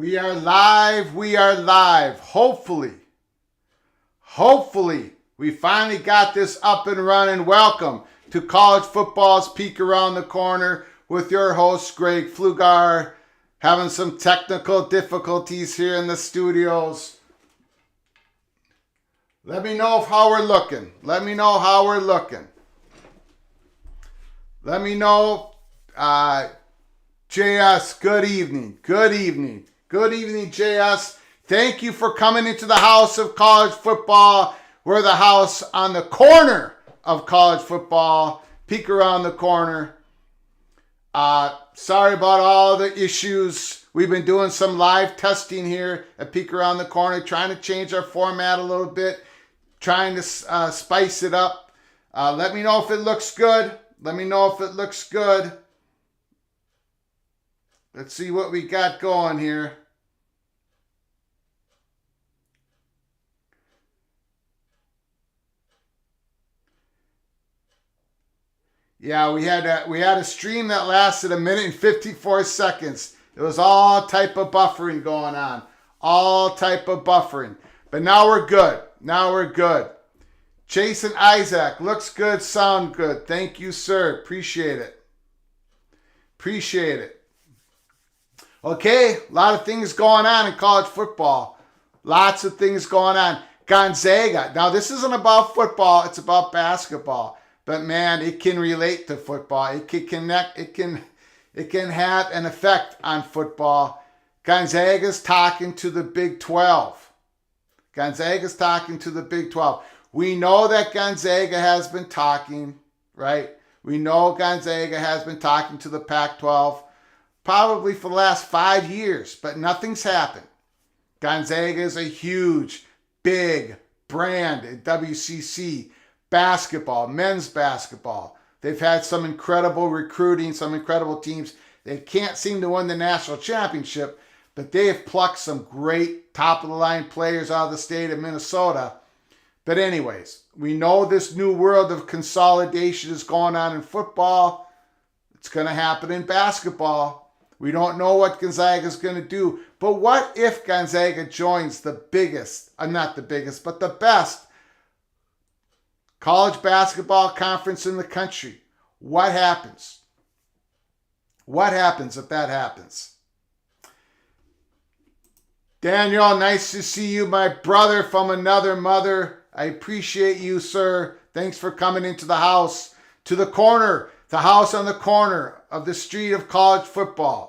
We are live. We are live. Hopefully, we finally got this up and running. Welcome to College Football's Peek Around the Corner with your host, Greg Flugar. Having some technical difficulties here in the studios. Let me know how we're looking. Let me know, JS, good evening. Good evening, JS. Thank you for coming into the house of college football. We're the house on the corner of college football. Peek around the corner. Sorry about all the issues. We've been doing some live testing here at Peek Around the Corner, trying to change our format a little bit, trying to spice it up. Let me know if it looks good. Let's see what we got going here. Yeah, we had a stream that lasted 1 minute and 54 seconds. It was all type of buffering going on. But now we're good. Jason Isaac, looks good, sound good. Thank you, sir. Appreciate it. Okay, a lot of things going on in college football. Lots of things going on. Gonzaga. Now, this isn't about football. It's about basketball. But, man, it can relate to football. It can connect. It can have an effect on football. Gonzaga's talking to the Big 12. We know that Gonzaga has been talking, right? We know Gonzaga has been talking to the Pac-12 probably for the last 5 years, but nothing's happened. Gonzaga is a huge, big brand in WCC basketball, men's basketball. They've had some incredible recruiting, some incredible teams. They can't seem to win the national championship, but they have plucked some great top-of-the-line players out of the state of Minnesota. But anyways, we know this new world of consolidation is going on in football. It's going to happen in basketball. We don't know what Gonzaga is going to do. But what if Gonzaga joins the biggest, not the biggest, but the best college basketball conference in the country? What happens? What happens if that happens? Daniel, nice to see you, my brother from another mother. I appreciate you, sir. Thanks for coming into the house, to the corner, the house on the corner of the street of college football.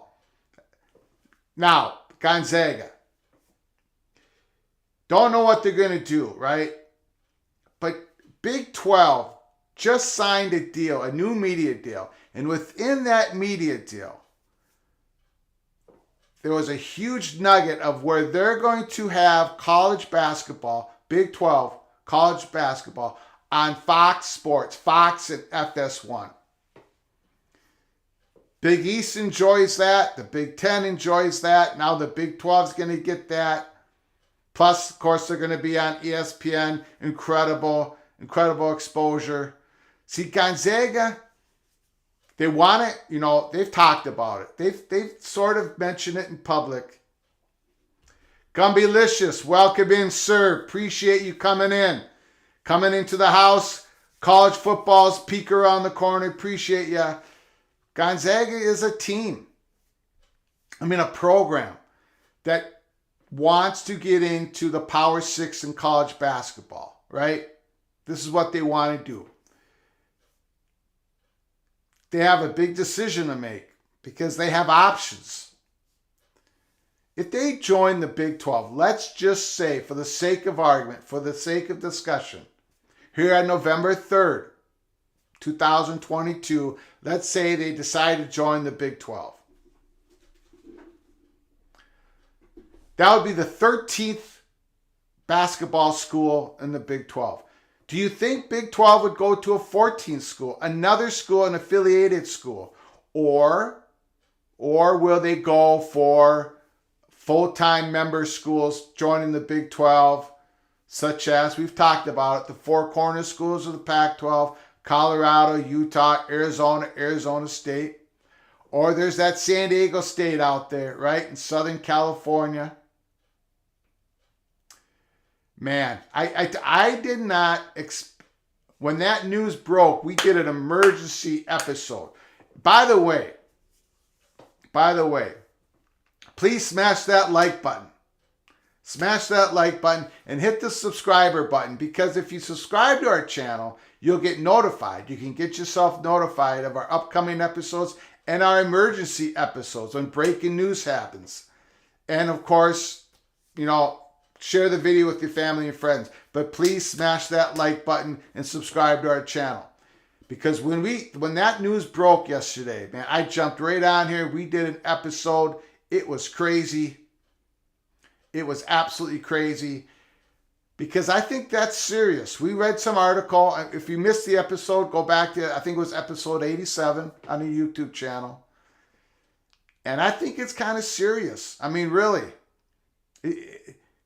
Now, Gonzaga. Don't know what they're going to do, right? But Big 12 just signed a deal, a new media deal. And within that media deal, there was a huge nugget of where they're going to have college basketball, Big 12, college basketball, on Fox Sports, Fox and FS1. Big East enjoys that. The Big 10 enjoys that. Now the Big 12 is going to get that. Plus, of course, they're going to be on ESPN. Incredible exposure. See, Gonzaga, they want it. You know, they've talked about it. They've sort of mentioned it in public. Gumbylicious, welcome in, sir. Appreciate you coming in. Coming into the house. College football's Peek Around the Corner. Appreciate you. Gonzaga is a team. A program that wants to get into the Power 6 in college basketball, right? This is what they want to do. They have a big decision to make because they have options. If they join the Big 12, let's just say, for the sake of argument, for the sake of discussion, here on November 3rd, 2022, let's say they decide to join the Big 12. That would be the 13th basketball school in the Big 12. Do you think Big 12 would go to a 14th school, another school, an affiliated school? Or will they go for full-time member schools joining the Big 12, such as we've talked about it, the four corner schools of the Pac-12, Colorado, Utah, Arizona State? Or there's that San Diego State out there, right, in Southern California. Man, I did not when that news broke, we did an emergency episode. By the way, please smash that like button. Smash that like button and hit the subscriber button, because if you subscribe to our channel, you'll get notified. You can get yourself notified of our upcoming episodes and our emergency episodes when breaking news happens. And of course, share the video with your family and friends. But please smash that like button and subscribe to our channel. Because when that news broke yesterday, man, I jumped right on here. We did an episode. It was crazy. It was absolutely crazy. Because I think that's serious. We read some article. If you missed the episode, go back to, I think it was episode 87 on the YouTube channel. And I think it's kind of serious. I mean, really.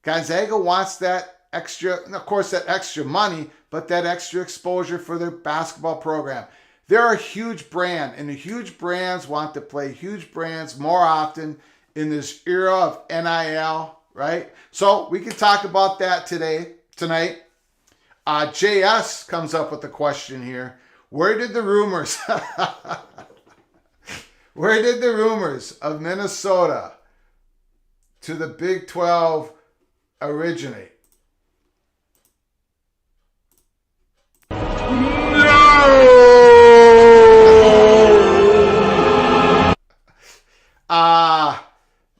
Gonzaga wants that extra, and of course, that extra money, but that extra exposure for their basketball program. They're a huge brand, and the huge brands want to play huge brands more often in this era of NIL, right? So we can talk about that tonight. JS comes up with a question here. Where did the rumors of Minnesota to the Big 12 originate?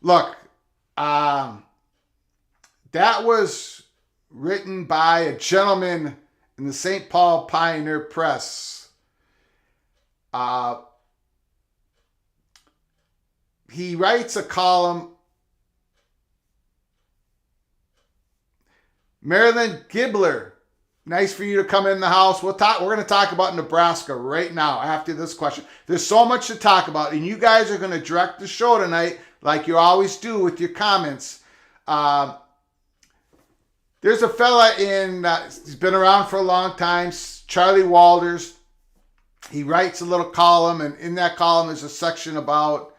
Look, that was written by a gentleman in the St. Paul Pioneer Press. He writes a column. Marilyn Gibbler, nice for you to come in the house. We're going to talk about Nebraska right now after this question. There's so much to talk about, and you guys are going to direct the show tonight like you always do with your comments. There's a fella he's been around for a long time, Charlie Walters. He writes a little column, and in that column there's a section about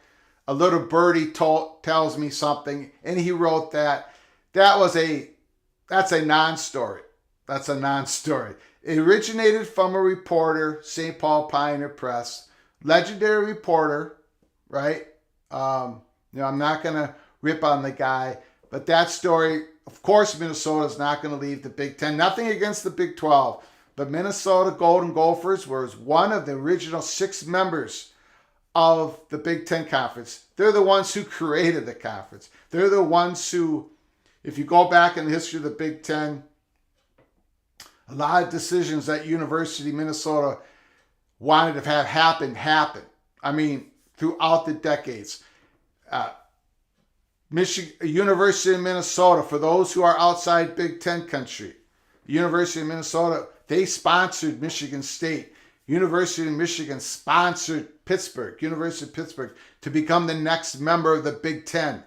a little birdie tells me something, and he wrote that. That's a non-story. That's a non-story. It originated from a reporter, St. Paul Pioneer Press, legendary reporter, right? I'm not going to rip on the guy, but that story, of course, Minnesota is not going to leave the Big Ten. Nothing against the Big 12, but Minnesota Golden Gophers was one of the original 6 members of the Big Ten Conference. They're the ones who created the conference. They're the ones who, if you go back in the history of the Big Ten, a lot of decisions that University of Minnesota wanted to have happen. I mean, throughout the decades. University of Minnesota, for those who are outside Big Ten country, University of Minnesota, they sponsored Michigan State. University of Michigan sponsored University of Pittsburgh, to become the next member of the Big Ten.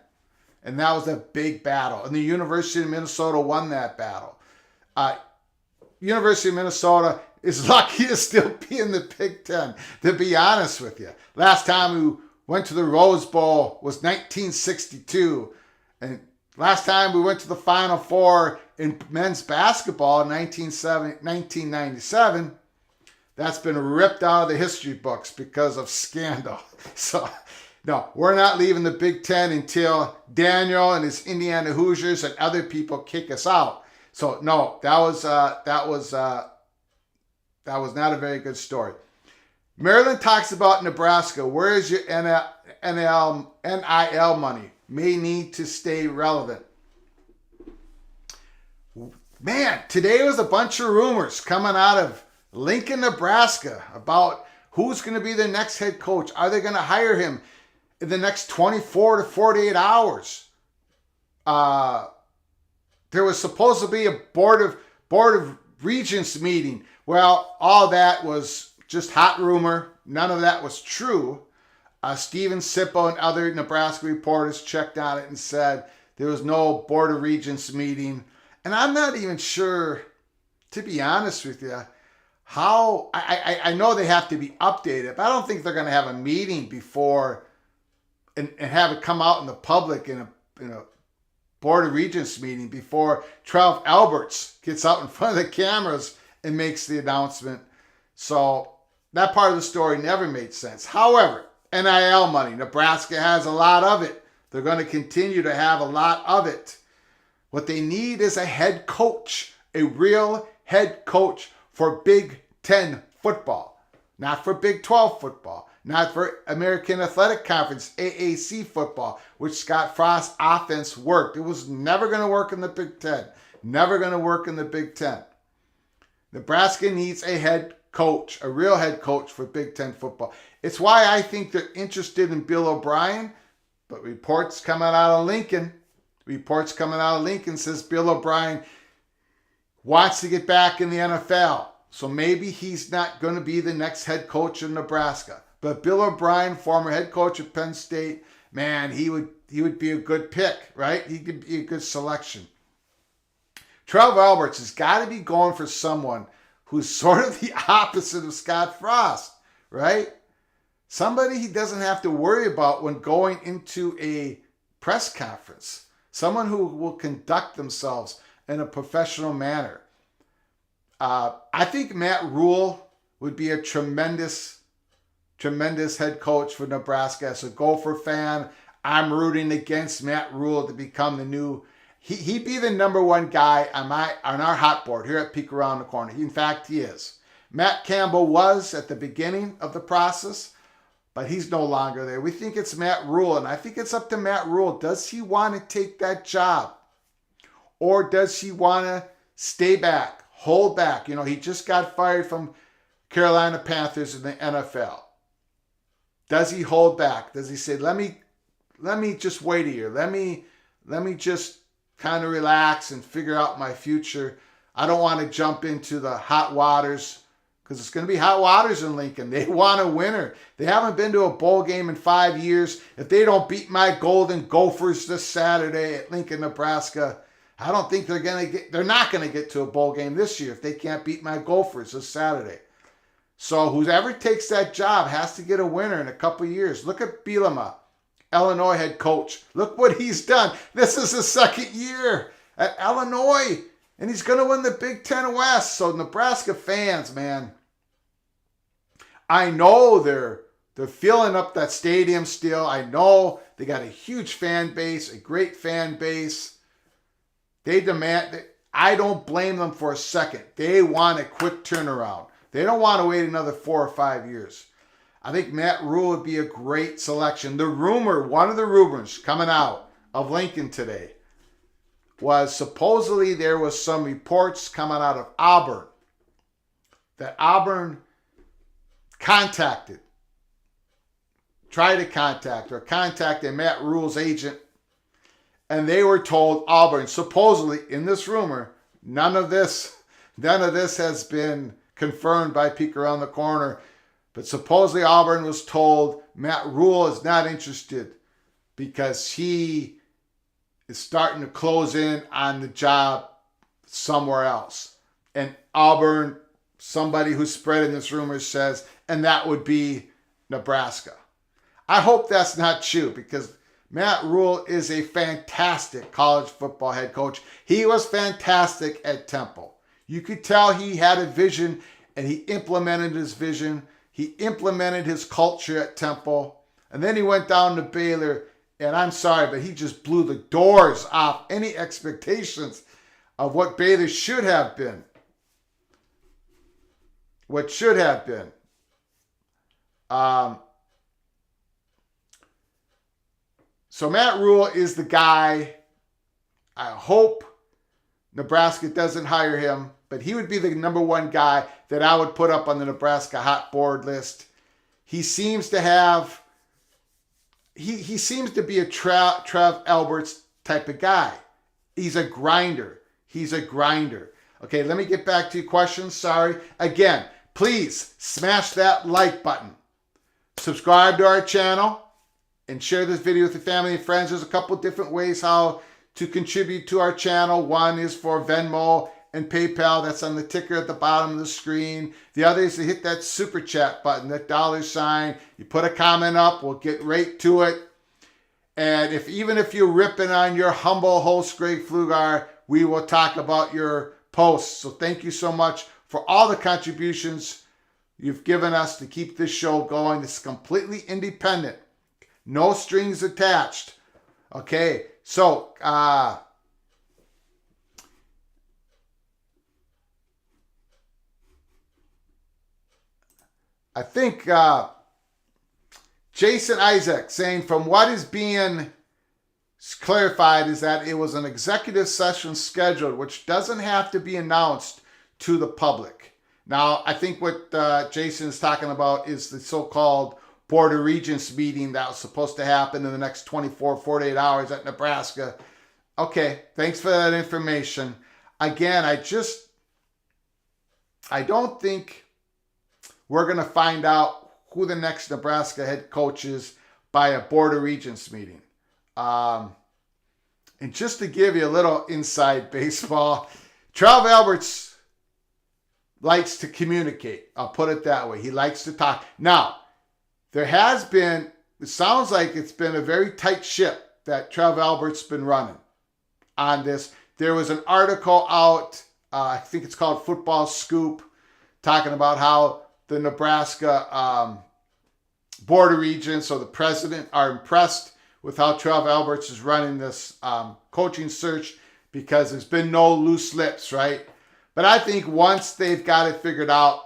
And that was a big battle. And the University of Minnesota won that battle. University of Minnesota is lucky to still be in the Big Ten, to be honest with you. Last time we went to the Rose Bowl was 1962. And last time we went to the Final Four in men's basketball in 1997. That's been ripped out of the history books because of scandal. So, no, we're not leaving the Big Ten until Daniel and his Indiana Hoosiers and other people kick us out. So, no, that was not a very good story. Maryland talks about Nebraska. Where is your NIL money? May need to stay relevant. Man, today was a bunch of rumors coming out of Lincoln, Nebraska about who's going to be the next head coach. Are they going to hire him in the next 24 to 48 hours? There was supposed to be a board of regents meeting. Well, all that was just hot rumor. None of that was true. Steven Sippo and other Nebraska reporters checked on it and said there was no board of regents meeting. And I'm not even sure, to be honest with you, how I know they have to be updated, but I don't think they're going to have a meeting before and have it come out in the public in a Board of Regents meeting before Trev Alberts gets out in front of the cameras and makes the announcement. So that part of the story never made sense. However, NIL money, Nebraska has a lot of it. They're going to continue to have a lot of it. What they need is a head coach, a real head coach for Big Ten football, not for Big 12 football, not for American Athletic Conference, AAC football, which Scott Frost's offense worked. It was never going to work in the Big Ten, never going to work in the Big Ten. Nebraska needs a head coach, a real head coach for Big Ten football. It's why I think they're interested in Bill O'Brien, but reports coming out of Lincoln says Bill O'Brien wants to get back in the NFL. So maybe he's not going to be the next head coach in Nebraska. But Bill O'Brien, former head coach at Penn State, man, he would be a good pick, right? He could be a good selection. Trev Alberts has got to be going for someone who's sort of the opposite of Scott Frost, right? Somebody he doesn't have to worry about when going into a press conference. Someone who will conduct themselves in a professional manner. I think Matt Rule would be a tremendous head coach for Nebraska. As a Gopher fan, I'm rooting against Matt Rule to become the new. He'd be the number one guy on our hot board here at Peek Around the Corner. In fact, he is. Matt Campbell was at the beginning of the process, but he's no longer there. We think it's Matt Rule, and I think it's up to Matt Rule. Does he want to take that job? Or does he want to stay back, hold back? You know, he just got fired from Carolina Panthers in the NFL. Does he hold back? Does he say, let me just wait a year. Let me just kind of relax and figure out my future. I don't want to jump into the hot waters because it's going to be hot waters in Lincoln. They want a winner. They haven't been to a bowl game in 5 years. If they don't beat my Golden Gophers this Saturday at Lincoln, Nebraska, I don't think they're not going to get to a bowl game this year if they can't beat my Gophers this Saturday. So whoever takes that job has to get a winner in a couple of years. Look at Bielema, Illinois head coach. Look what he's done. This is his second year at Illinois, and he's going to win the Big Ten West. So Nebraska fans, man, I know they're filling up that stadium still. I know they got a huge fan base, a great fan base. They demand, I don't blame them for a second. They want a quick turnaround. They don't want to wait another 4 or 5 years. I think Matt Rule would be a great selection. One of the rumors coming out of Lincoln today was supposedly there was some reports coming out of Auburn that Auburn contacted Matt Rule's agent, and they were told Auburn, supposedly in this rumor, none of this has been confirmed by Peek Around the Corner, but supposedly Auburn was told Matt Rule is not interested because he is starting to close in on the job somewhere else. And Auburn, somebody who's spreading this rumor says, and that would be Nebraska. I hope that's not true because Matt Rule is a fantastic college football head coach. He was fantastic at Temple. You could tell he had a vision and he implemented his vision. He implemented his culture at Temple. And then he went down to Baylor, and I'm sorry, but he just blew the doors off any expectations of what Baylor should have been. What should have been. So Matt Rule is the guy. I hope Nebraska doesn't hire him, but he would be the number one guy that I would put up on the Nebraska hot board list. He seems to have, he seems to be a Trev Alberts type of guy. He's a grinder. Okay, let me get back to your questions. Sorry. Again, please smash that like button. Subscribe to our channel and share this video with your family and friends. There's a couple different ways how to contribute to our channel. One is for Venmo and PayPal. That's on the ticker at the bottom of the screen. The other is to hit that super chat button, that $sign. You put a comment up, we'll get right to it. And even if you're ripping on your humble host, Greg Pflugar, we will talk about your posts. So thank you so much for all the contributions you've given us to keep this show going. It's completely independent. No strings attached. Okay, so I think Jason Isaac saying from what is being clarified is that it was an executive session scheduled, which doesn't have to be announced to the public. Now, I think what Jason is talking about is the so-called Board of Regents meeting that was supposed to happen in the next 24, 48 hours at Nebraska. Okay, thanks for that information. Again, I don't think we're going to find out who the next Nebraska head coach is by a Board of Regents meeting. And just to give you a little inside baseball, Trev Alberts likes to communicate. I'll put it that way. He likes to talk. Now, it sounds like it's been a very tight ship that Trev Alberts been running on this. There was an article out, I think it's called Football Scoop, talking about how the Nebraska Board of Regents or the president are impressed with how Trev Alberts is running this coaching search because there's been no loose lips, right? But I think once they've got it figured out,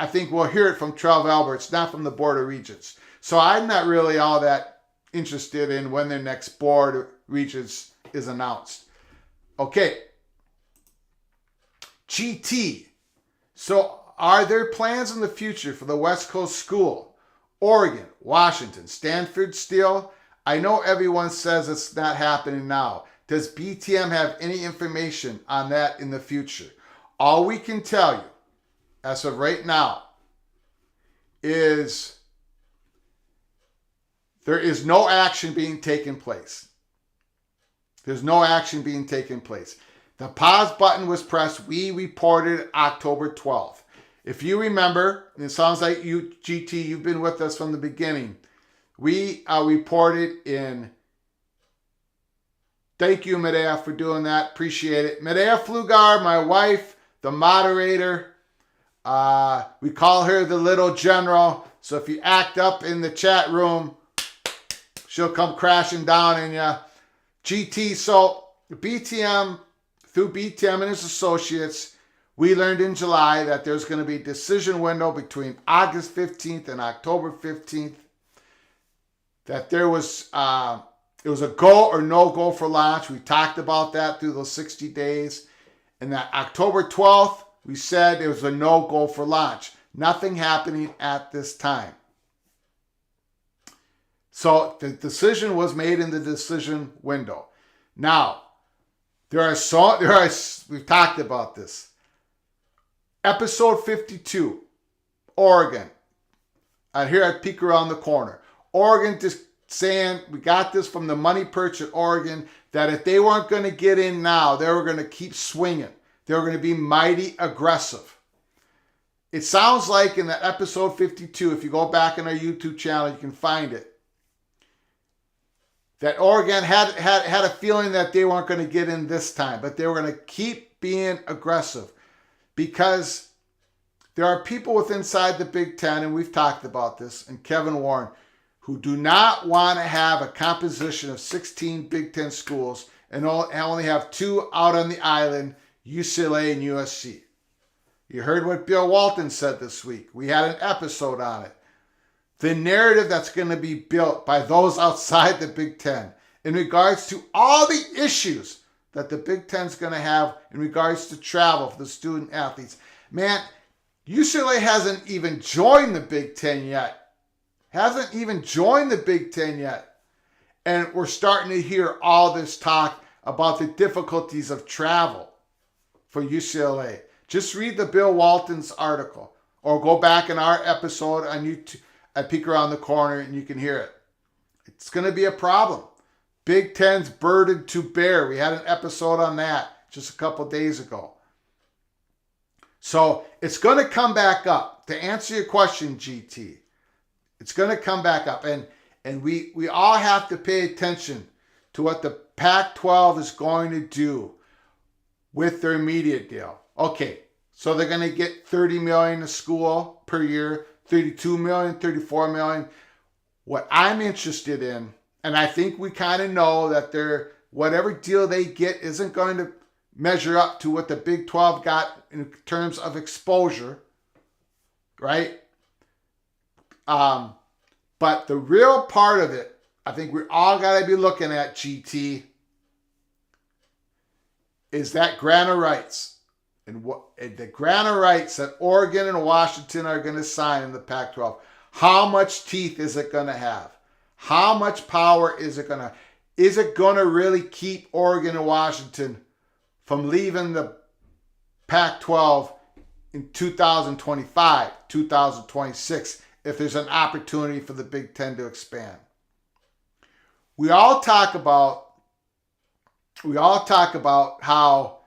I think we'll hear it from Trev Alberts, not from the Board of Regents. So I'm not really all that interested in when their next Board of Regents is announced. Okay. GT. So are there plans in the future for the West Coast School? Oregon, Washington, Stanford still? I know everyone says it's not happening now. Does BTM have any information on that in the future? All we can tell you, as of right now, is there is no action being taken place. There's no action being taken place. The pause button was pressed. We reported October 12th. If you remember, and it sounds like you, GT, you've been with us from the beginning. We reported in, thank you, Medea, for doing that. Appreciate it. Medea Pflugar, my wife, the moderator. We call her the little general. So if you act up in the chat room, she'll come crashing down in you. GT, so BTM, through BTM and his associates, we learned in July that there's going to be a decision window between August 15th and October 15th. That there was, it was a go or no go for launch. We talked about that through those 60 days. And that October 12th, we said it was a no go for launch. Nothing happening at this time. So the decision was made in the decision window. Now, we've talked about this. Episode 52, Oregon. Here at Peek Around the Corner. Oregon just saying, we got this from the money perch at Oregon, that if they weren't going to get in now, they were going to keep swinging. They were going to be mighty aggressive. It sounds like in that episode 52, if you go back in our YouTube channel, you can find it, that Oregon had a feeling that they weren't going to get in this time, but they were going to keep being aggressive because there are people with inside the Big Ten, and we've talked about this, and Kevin Warren, who do not want to have a composition of 16 Big Ten schools and only have 2 out on the island, UCLA and USC. You heard what Bill Walton said this week. We had an episode on it. The narrative that's going to be built by those outside the Big Ten in regards to all the issues that the Big Ten's going to have in regards to travel for the student athletes. Man, UCLA hasn't even joined the Big Ten yet. Hasn't even joined the Big Ten yet. And we're starting to hear all this talk about the difficulties of travel for UCLA. Just read the Bill Walton's article or go back in our episode on YouTube at Peek Around the Corner and you can hear it. It's going to be a problem. Big Ten's burden to bear. We had an episode on that. just a couple days ago. So it's going to come back up. To answer your question, GT, it's going to come back up. And we all have to pay attention to what the Pac-12 is going to do with their media deal. Okay, so they're going to get $30 million a school per year, $32 million, $34 million. What I'm interested in, and I think we kind of know that whatever deal they get isn't going to measure up to what the Big 12 got in terms of exposure, right? But the real part of it, I think we all got to be looking at, GT, is that grant of rights. And the grant of rights that Oregon and Washington are going to sign in the Pac-12. How much teeth is it going to have? How much power is it going to have? Is it going to really keep Oregon and Washington from leaving the Pac-12 in 2025, 2026, if there's an opportunity for the Big Ten to expand? We all talk about how,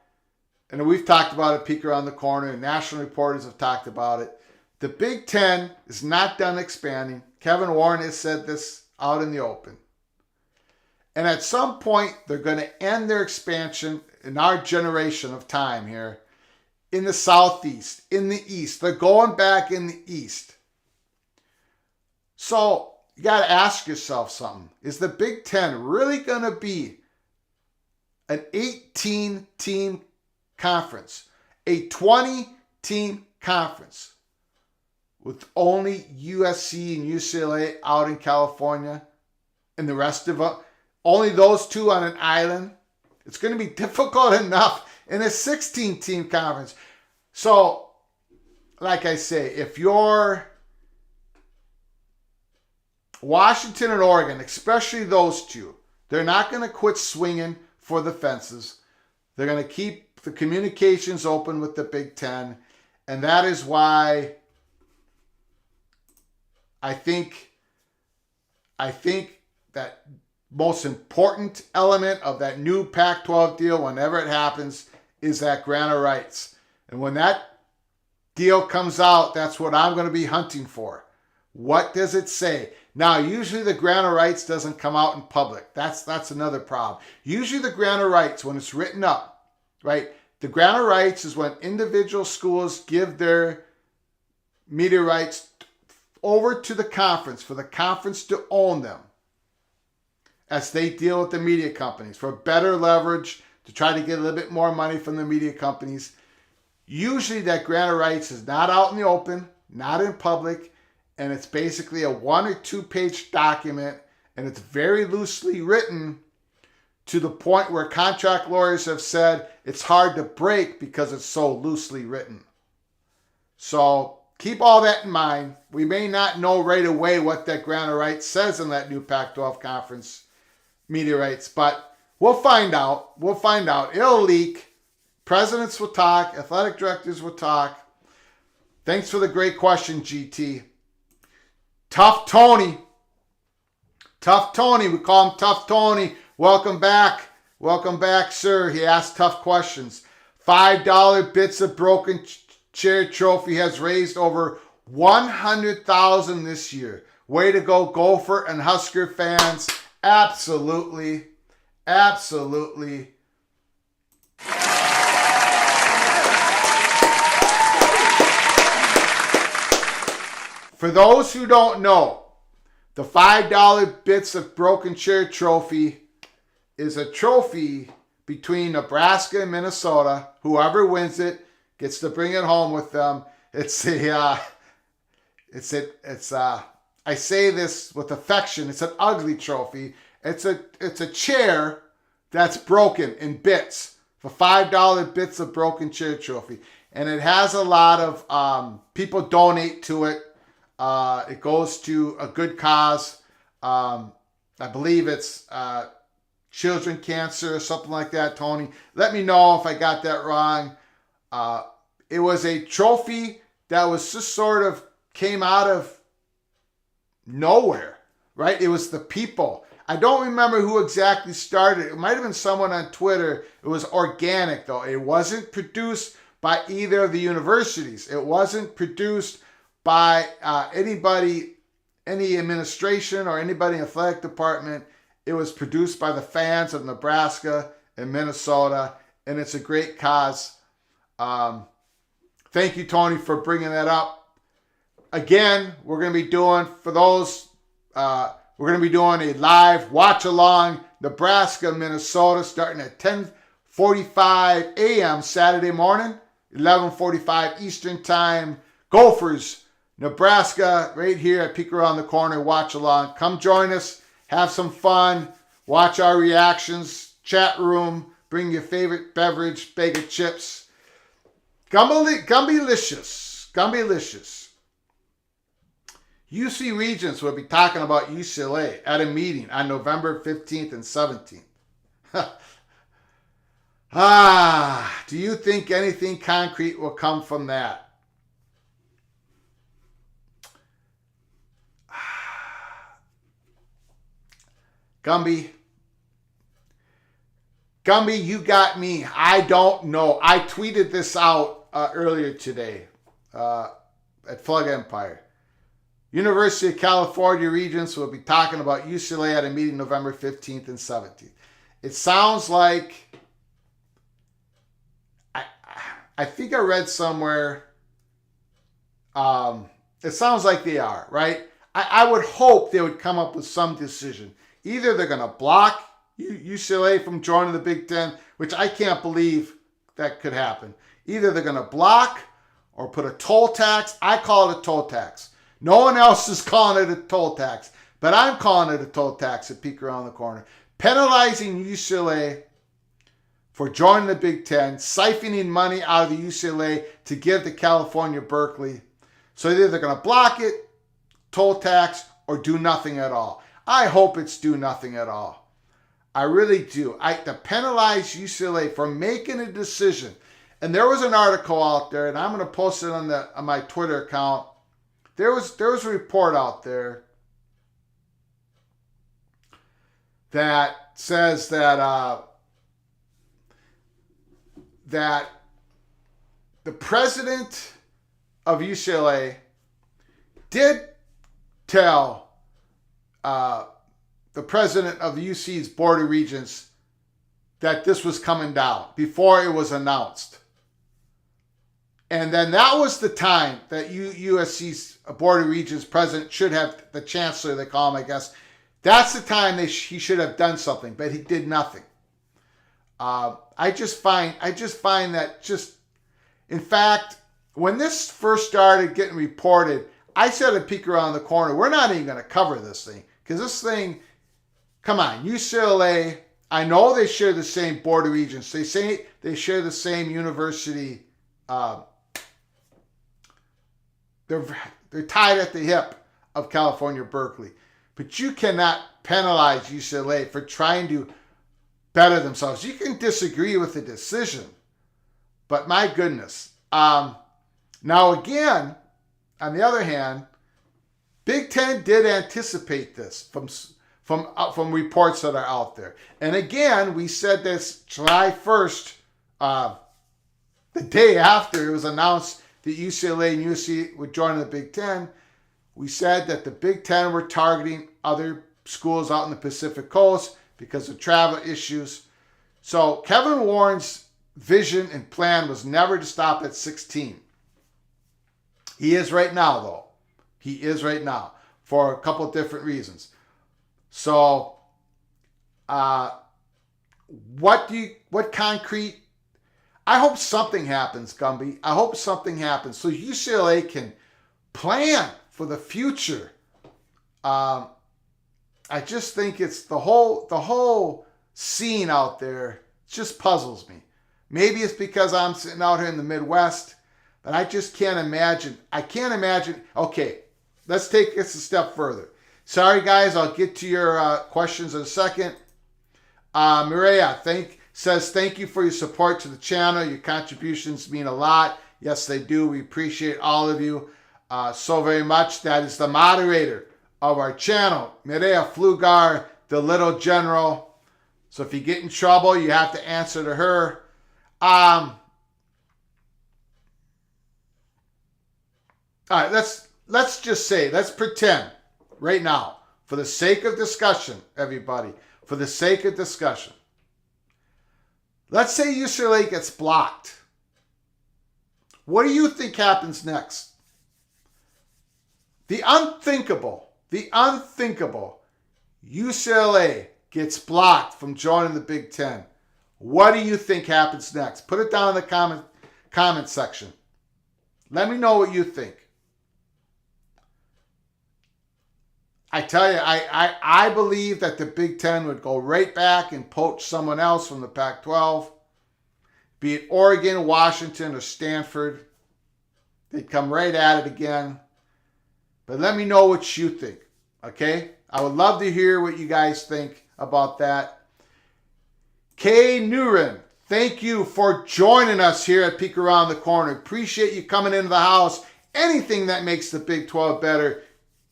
and we've talked about it, peek around the corner, and national reporters have talked about it. The Big Ten is not done expanding. Kevin Warren has said this out in the open. And at some point, they're going to end their expansion in our generation of time here in the Southeast, in the East. They're going back in the East. So you got to ask yourself something. Is the Big Ten really going to be an 18-team conference, a 20-team conference with only USC and UCLA out in California and the rest of them, only those two on an island? It's going to be difficult enough in a 16-team conference. So, like I say, if you're Washington and Oregon, especially those two, they're not going to quit swinging for the fences. They're going to keep the communications open with the Big Ten. And that is why I think that most important element of that new Pac-12 deal, whenever it happens, is that grant of rights. And when that deal comes out, that's what I'm going to be hunting for. What does it say? Now, usually the grant of rights doesn't come out in public. That's another problem. Usually the grant of rights, when it's written up, right? The grant of rights is when individual schools give their media rights over to the conference, for the conference to own them as they deal with the media companies for better leverage, to try to get a little bit more money from the media companies. Usually that grant of rights is not out in the open, not in public, and it's basically a 1 or 2 page document, and it's very loosely written to the point where contract lawyers have said it's hard to break because it's so loosely written. So keep all that in mind. We may not know right away what that grant of rights says in that new Pac-12 conference media rights, but we'll find out. We'll find out. It'll leak. Presidents will talk. Athletic directors will talk. Thanks for the great question, GT. Tough Tony. Tough Tony. We call him Tough Tony. Welcome back. Welcome back, sir. He asked tough questions. $5 bits of broken chair trophy has raised over $100,000 this year. Way to go, Gopher and Husker fans. Absolutely. Absolutely. For those who don't know, the $5 bits of broken chair trophy is a trophy between Nebraska and Minnesota. Whoever wins it gets to bring it home with them. I say this with affection. It's an ugly trophy. It's a chair that's broken in bits. For $5 bits of broken chair trophy. And it has a lot of people donate to it. It goes to a good cause. I believe it's children cancer or something like that, Tony. Let me know if I got that wrong. It was a trophy that was just sort of came out of nowhere, right? It was the people. I don't remember who exactly started. It might have been someone on Twitter. It was organic, though. It wasn't produced by either of the universities. It wasn't produced by anybody, any administration or anybody in the athletic department. It was produced by the fans of Nebraska and Minnesota, and it's a great cause. Thank you, Tony, for bringing that up. Again, we're going to be doing, for those, we're going to be doing a live watch-along Nebraska, Minnesota, starting at 10:45 a.m. Saturday morning, 11:45 Eastern Time. Gophers, Nebraska, right here at Peek Around the Corner, watch-along. Come join us, have some fun, watch our reactions, chat room, bring your favorite beverage, bag of chips. Gumbylicious. UC Regents will be talking about UCLA at a meeting on November 15th and 17th. Do you think anything concrete will come from that? Gumby, you got me. I don't know. I tweeted this out earlier today at Flug Empire. University of California Regents will be talking about UCLA at a meeting November 15th and 17th. It sounds like, I think I read somewhere, it sounds like they are, right? I would hope they would come up with some decision. Either they're going to block UCLA from joining the Big Ten, which I can't believe that could happen. Either they're going to block or put a toll tax. I call it a toll tax. No one else is calling it a toll tax, but I'm calling it a toll tax at Peek Around the Corner. Penalizing UCLA for joining the Big Ten, siphoning money out of the UCLA to give to California, Berkeley. So either they're going to block it, toll tax, or do nothing at all. I hope it's do nothing at all. I really do. To penalize UCLA for making a decision. And there was an article out there, and I'm going to post it on my Twitter account. There was a report out there that says that that the president of UCLA did tell the president of the UC's Board of Regents that this was coming down before it was announced. And then that was the time that USC's Board of Regents president should have, the chancellor, they call him, I guess. That's the time he should have done something, but he did nothing. I just find that in fact, when this first started getting reported, I said at Peek Around the Corner, we're not even going to cover this thing. Because this thing, come on, UCLA, I know they share the same Board of Regents. They say they share the same university. They're tied at the hip of California, Berkeley. But you cannot penalize UCLA for trying to better themselves. You can disagree with the decision, but my goodness. Now again, on the other hand, Big Ten did anticipate this from reports that are out there. And again, we said this July 1st, the day after it was announced that UCLA and USC would join the Big Ten. We said that the Big Ten were targeting other schools out in the Pacific Coast because of travel issues. So Kevin Warren's vision and plan was never to stop at 16. He is right now, though. He is right now for a couple of different reasons. So, what concrete? I hope something happens, Gumby. I hope something happens so UCLA can plan for the future. I just think it's the whole scene out there just puzzles me. Maybe it's because I'm sitting out here in the Midwest, but I just can't imagine. Okay, let's take this a step further. Sorry, guys, I'll get to your questions in a second. Mireya says, thank you for your support to the channel. Your contributions mean a lot. Yes, they do. We appreciate all of you so very much. That is the moderator of our channel, Mireya Flugar, the little general. So if you get in trouble, you have to answer to her. All right, let's just say, let's pretend right now, for the sake of discussion, everybody, for the sake of discussion. Let's say UCLA gets blocked. What do you think happens next? The unthinkable, UCLA gets blocked from joining the Big Ten. What do you think happens next? Put it down in the comment section. Let me know what you think. I tell you, I believe that the Big Ten would go right back and poach someone else from the Pac-12, be it Oregon, Washington, or Stanford. They'd come right at it again. But let me know what you think, okay? I would love to hear what you guys think about that. Kay Nuren, thank you for joining us here at Peek Around the Corner. Appreciate you coming into the house. Anything that makes the Big 12 better,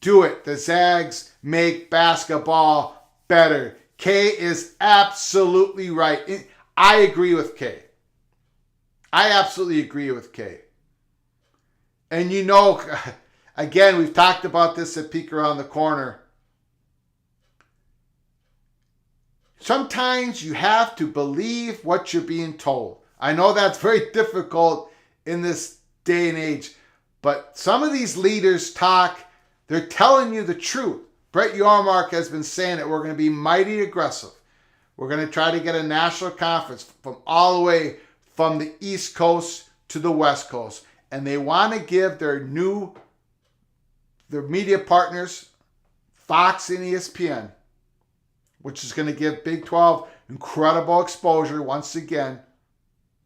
do it. The Zags make basketball better. Kay is absolutely right. I agree with Kay. I absolutely agree with Kay. And you know, again, we've talked about this at Peek Around the Corner. Sometimes you have to believe what you're being told. I know that's very difficult in this day and age, but some of these leaders talk, they're telling you the truth. Brett Yormark has been saying that we're going to be mighty aggressive. We're going to try to get a national conference from all the way from the East Coast to the West Coast. And they want to give their media partners, Fox and ESPN, which is going to give Big 12 incredible exposure once again.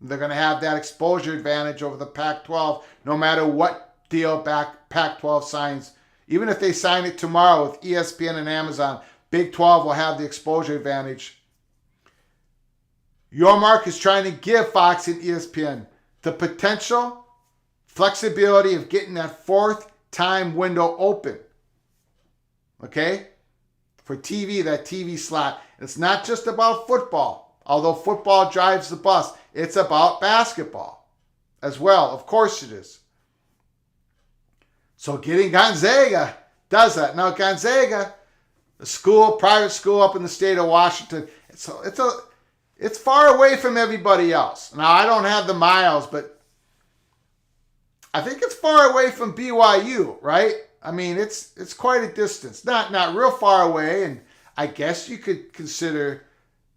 They're going to have that exposure advantage over the Pac-12 no matter what deal Pac-12 signs. Even if they sign it tomorrow with ESPN and Amazon, Big 12 will have the exposure advantage. Yormark is trying to give Fox and ESPN the potential flexibility of getting that fourth time window open. Okay? For TV, that TV slot. It's not just about football, although football drives the bus. It's about basketball as well. Of course it is. So getting Gonzaga does that. Now Gonzaga, a school, private school up in the state of Washington, it's far away from everybody else. Now I don't have the miles, but I think it's far away from BYU, right? I mean, it's quite a distance. Not real far away, and I guess you could consider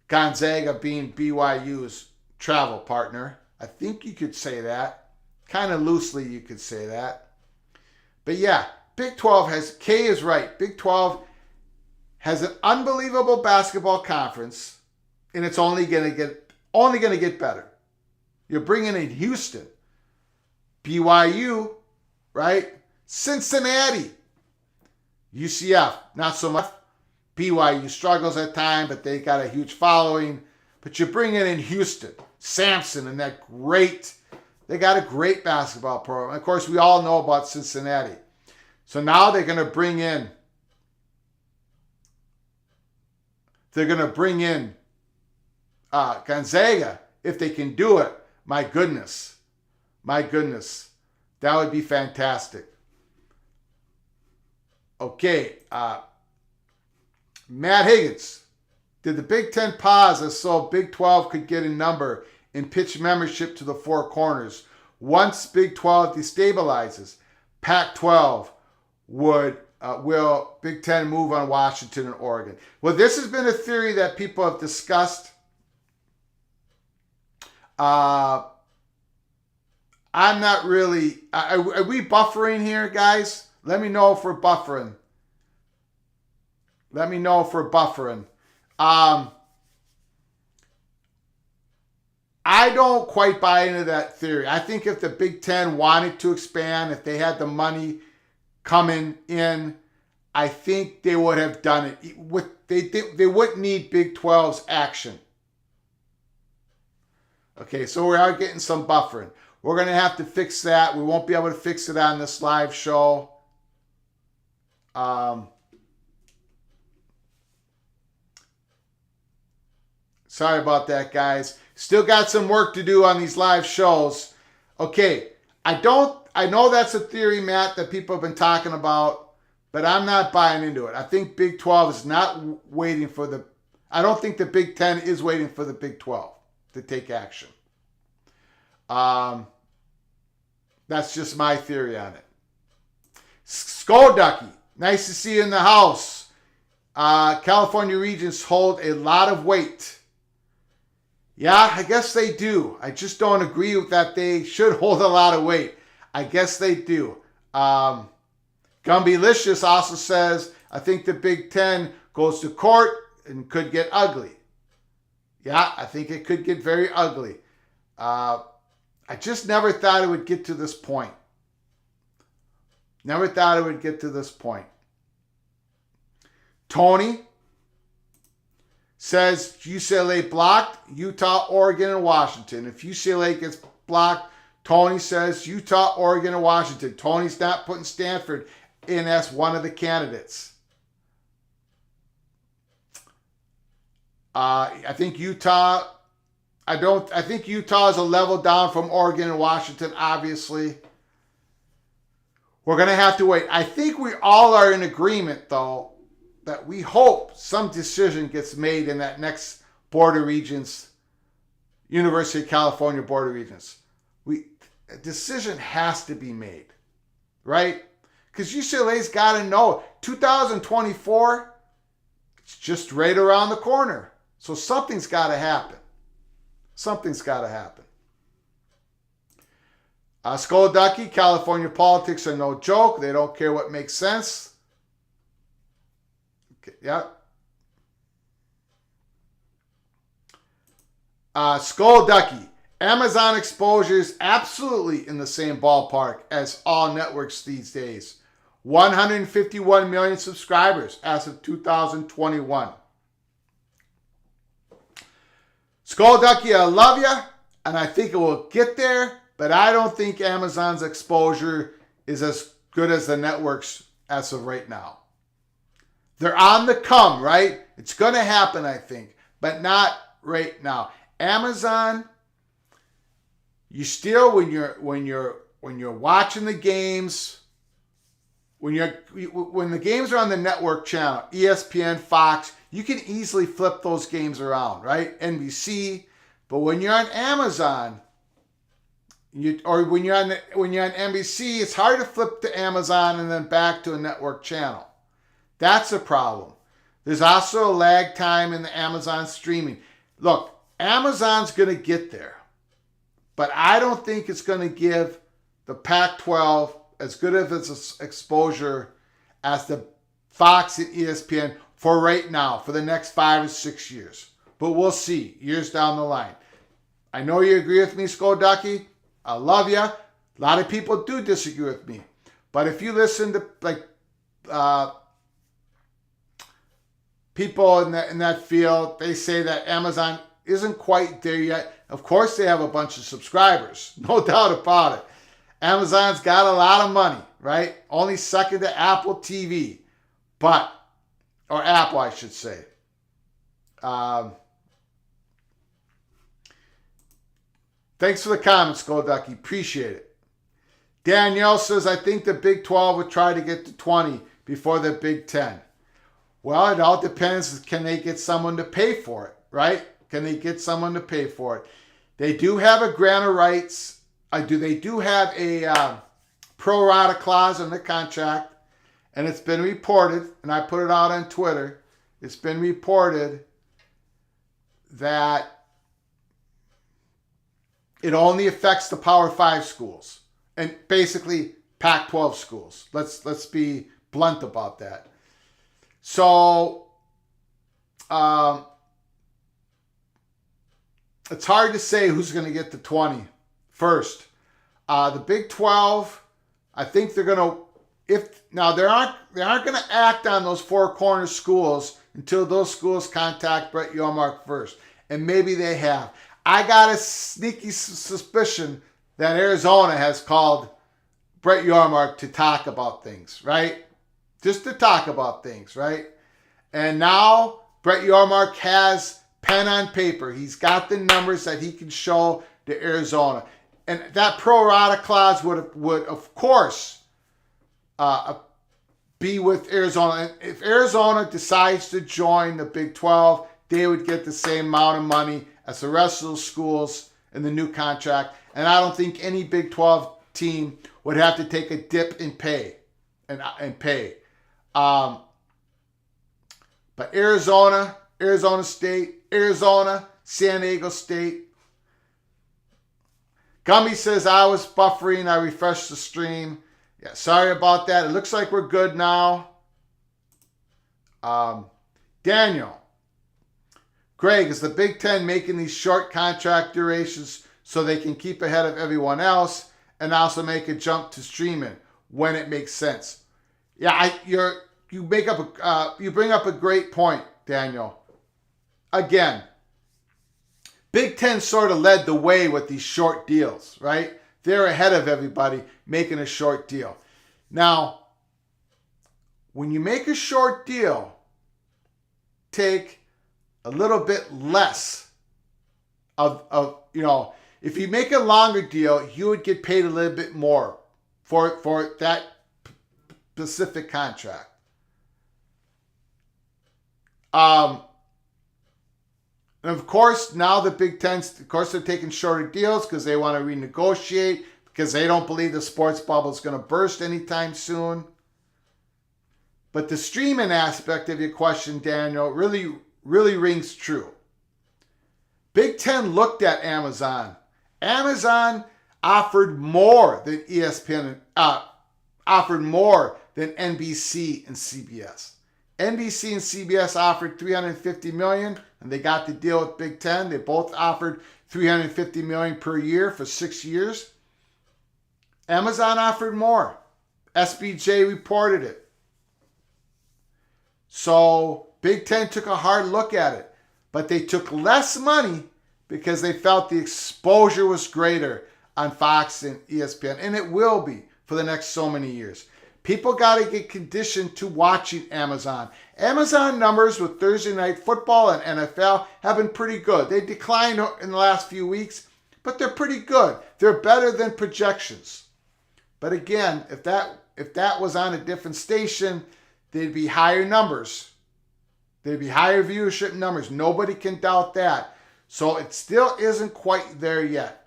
Gonzaga being BYU's travel partner. I think you could say that. Kind of loosely you could say that. But yeah, Big 12 has, Kay is right, Big 12 has an unbelievable basketball conference, and it's only going to get better. You're bringing in Houston, BYU, right? Cincinnati, UCF, not so much. BYU struggles at times, but they got a huge following. But you're bringing in Houston, Sampson, and they got a great basketball program. Of course, we all know about Cincinnati. So now they're going to bring in Gonzaga if they can do it. My goodness, that would be fantastic. Okay, Matt Higgins. Did the Big Ten pause so Big 12 could get a number and pitch membership to the four corners? Once Big 12 destabilizes, Pac-12 will Big Ten move on Washington and Oregon? Well, this has been a theory that people have discussed. I'm not really... Are we buffering here, guys? Let me know if we're buffering. I don't quite buy into that theory. I think if the Big Ten wanted to expand, if they had the money coming in, I think they would have done it. They wouldn't need Big 12's action. Okay, so we are getting some buffering. We're going to have to fix that. We won't be able to fix it on this live show. Sorry about that, guys. Still got some work to do on these live shows. Okay, I know that's a theory, Matt, that people have been talking about, but I'm not buying into it. I think Big 12 is not waiting for I don't think the Big 10 is waiting for the Big 12 to take action. That's just my theory on it. Skull Ducky, nice to see you in the house. California Regents hold a lot of weight. Yeah, I guess they do. I just don't agree with that they should hold a lot of weight. I guess they do. Gumbylicious also says, I think the Big Ten goes to court and could get ugly. Yeah, I think it could get very ugly. I just never thought it would get to this point. Never thought it would get to this point. Tony says UCLA blocked Utah, Oregon, and Washington. If UCLA gets blocked, Tony says Utah, Oregon, and Washington. Tony's not putting Stanford in as one of the candidates. I think Utah is a level down from Oregon and Washington, obviously. We're going to have to wait. I think we all are in agreement, though, that we hope some decision gets made in that next Board of Regents, University of California Board of Regents. A decision has to be made, right? Because UCLA's got to know 2024, it's just right around the corner. So something's got to happen. Something's got to happen. Skull Ducky, California politics are no joke. They don't care what makes sense. Okay, yeah. Skull Ducky, Amazon exposure is absolutely in the same ballpark as all networks these days. 151 million subscribers as of 2021. Skull Ducky, I love you, and I think it will get there, but I don't think Amazon's exposure is as good as the networks as of right now. They're on the come, right? It's going to happen, I think, but not right now. Amazon, you still when you're watching the games, when the games are on the network channel, ESPN, Fox, you can easily flip those games around, right? NBC, but when you're on Amazon, when you're on NBC, it's hard to flip to Amazon and then back to a network channel. That's a problem. There's also a lag time in the Amazon streaming. Look, Amazon's going to get there, but I don't think it's going to give the Pac-12 as good of its exposure as the Fox and ESPN for right now, for the next 5 or 6 years. But we'll see, years down the line. I know you agree with me, Skull Ducky. I love you. A lot of people do disagree with me. But if you listen to people in that field, they say that Amazon isn't quite there yet. Of course, they have a bunch of subscribers. No doubt about it. Amazon's got a lot of money, right? Only second to Apple TV. Or Apple, I should say. Thanks for the comments, Skull Ducky. Appreciate it. Danielle says, I think the Big 12 would try to get to 20 before the Big 10. Well, it all depends. Can they get someone to pay for it, right? Can they get someone to pay for it? They do have a grant of rights. They do have a pro rata clause in the contract, and it's been reported, and I put it out on Twitter, it's been reported that it only affects the Power 5 schools and basically Pac-12 schools. Let's be blunt about that. So it's hard to say who's going to get to 20 first. The Big 12, I think they're going to, they aren't going to act on those four corner schools until those schools contact Brett Yormark first. And maybe they have. I got a sneaky suspicion that Arizona has called Brett Yormark to talk about things, right? Just to talk about things, right? And now Brett Yormark has pen on paper. He's got the numbers that he can show to Arizona. And that pro rata clause would of course, be with Arizona. If Arizona decides to join the Big 12, they would get the same amount of money as the rest of the schools in the new contract. And I don't think any Big 12 team would have to take a dip in pay and pay. But Arizona, Arizona State, Arizona, San Diego State. Gummy says, I was buffering. I refreshed the stream. Yeah, sorry about that. It looks like we're good now. Daniel. Greg, is the Big Ten making these short contract durations so they can keep ahead of everyone else and also make a jump to streaming when it makes sense? Yeah, you bring up a great point, Daniel. Again, Big Ten sort of led the way with these short deals, right? They're ahead of everybody making a short deal. Now, when you make a short deal, take a little bit less of if you make a longer deal, you would get paid a little bit more for that specific contract. And of course, now the Big Ten, of course, they're taking shorter deals because they want to renegotiate, because they don't believe the sports bubble is going to burst anytime soon. But the streaming aspect of your question, Daniel, really rings true. Big Ten looked at Amazon. Amazon offered more than ESPN, offered more than NBC and CBS. NBC and CBS offered $350 million, and they got the deal with Big Ten. They both offered $350 million per year for 6 years. Amazon offered more. SBJ reported it. So Big Ten took a hard look at it, but they took less money because they felt the exposure was greater on Fox and ESPN, and it will be for the next so many years. People got to get conditioned to watching Amazon. Amazon numbers with Thursday Night Football and NFL have been pretty good. They declined in the last few weeks, but they're pretty good. They're better than projections. But again, if that was on a different station, they'd be higher numbers. They'd be higher viewership numbers. Nobody can doubt that. So it still isn't quite there yet.